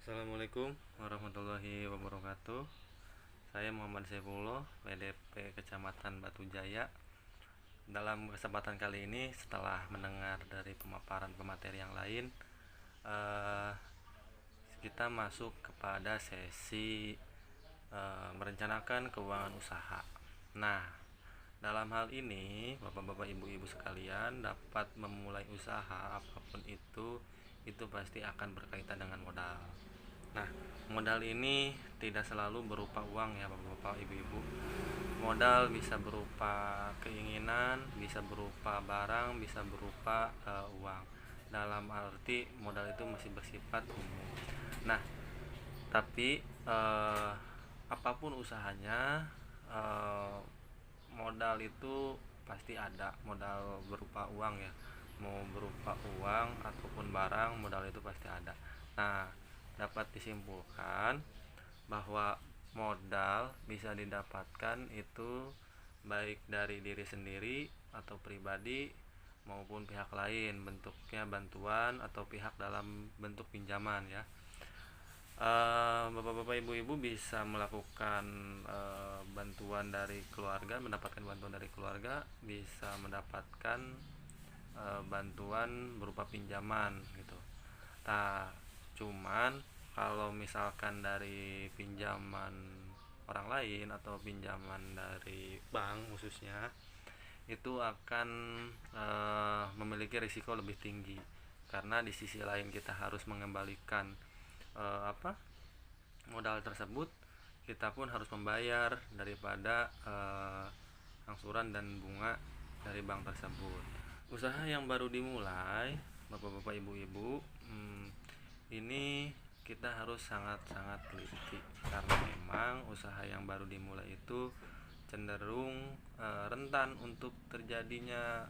Assalamualaikum warahmatullahi wabarakatuh. Saya Muhammad Saifullah, PDP Kecamatan Batu Jaya. Dalam kesempatan kali ini, setelah mendengar dari pemaparan pemateri yang lain, kita masuk kepada sesi merencanakan keuangan usaha. Nah, dalam hal ini, bapak-bapak, ibu-ibu sekalian dapat memulai usaha apapun itu pasti akan berkaitan dengan modal. Nah, modal ini tidak selalu berupa uang ya bapak-bapak, ibu-ibu. Modal bisa berupa keinginan, bisa berupa barang, bisa berupa uang. Dalam arti modal itu masih bersifat umum. Nah, tapi apapun usahanya, modal itu pasti ada. Modal berupa uang ya, mau berupa uang ataupun barang, modal itu pasti ada. Nah, dapat disimpulkan bahwa modal bisa didapatkan itu baik dari diri sendiri atau pribadi maupun pihak lain, bentuknya bantuan atau pihak dalam bentuk pinjaman ya. Bapak-bapak, ibu-ibu bisa melakukan bantuan dari keluarga, mendapatkan bantuan dari keluarga, bisa mendapatkan bantuan berupa pinjaman gitu. Nah, cuman kalau misalkan dari pinjaman orang lain atau pinjaman dari bank khususnya, itu akan memiliki risiko lebih tinggi karena di sisi lain kita harus mengembalikan modal tersebut, kita pun harus membayar daripada angsuran dan bunga dari bank tersebut. Usaha yang baru dimulai, bapak-bapak, ibu-ibu, ini kita harus sangat-sangat teliti karena memang usaha yang baru dimulai itu cenderung rentan untuk terjadinya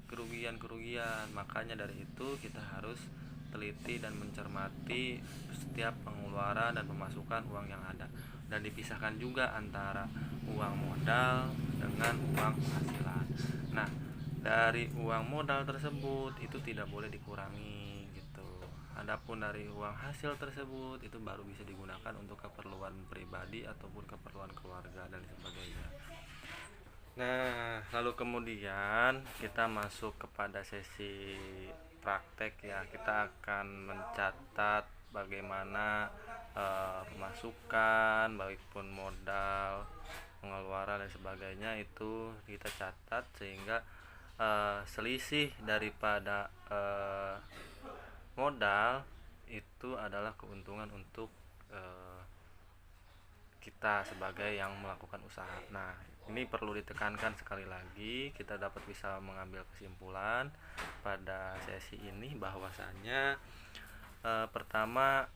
kerugian. Makanya dari itu kita harus teliti dan mencermati setiap pengeluaran dan pemasukan uang yang ada, dan dipisahkan juga antara uang modal dengan uang penghasilan. Nah, dari uang modal tersebut itu tidak boleh dikurangi gitu. Adapun dari uang hasil tersebut itu baru bisa digunakan untuk keperluan pribadi ataupun keperluan keluarga dan sebagainya. Nah, lalu kemudian kita masuk kepada sesi praktek ya. Kita akan mencatat bagaimana pemasukan, baik pun modal, pengeluaran dan sebagainya itu kita catat sehingga selisih daripada modal itu adalah keuntungan untuk kita sebagai yang melakukan usaha. Nah, ini perlu ditekankan sekali lagi, kita dapat bisa mengambil kesimpulan pada sesi ini bahwasanya pertama,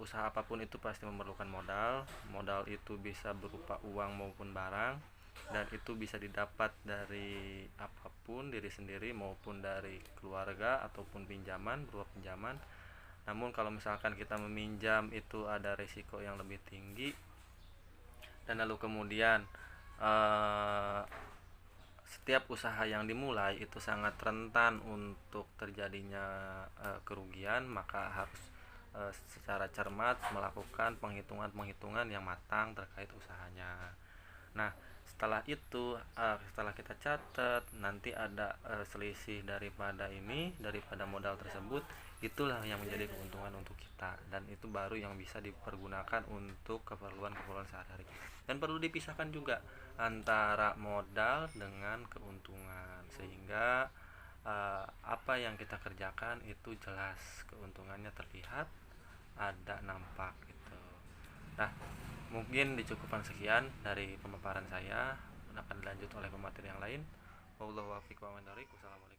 usaha apapun itu pasti memerlukan modal. Modal itu bisa berupa uang maupun barang, dan itu bisa didapat dari apapun, diri sendiri maupun dari keluarga ataupun pinjaman, berupa pinjaman. Namun kalau misalkan kita meminjam itu ada risiko yang lebih tinggi, dan lalu kemudian setiap usaha yang dimulai itu sangat rentan untuk terjadinya kerugian, maka harus secara cermat melakukan penghitungan yang matang terkait usahanya. Nah, setelah itu setelah kita catat nanti ada selisih daripada modal tersebut, itulah yang menjadi keuntungan untuk kita, dan itu baru yang bisa dipergunakan untuk keperluan sehari-hari. Dan perlu dipisahkan juga antara modal dengan keuntungan sehingga apa yang kita kerjakan itu jelas keuntungannya terlihat, ada, nampak gitu. Nah, mungkin dicukupkan sekian dari pemaparan saya, akan dilanjut oleh pemateri yang lain. Wallahu a'lam bishawab. Wassalamualaikum.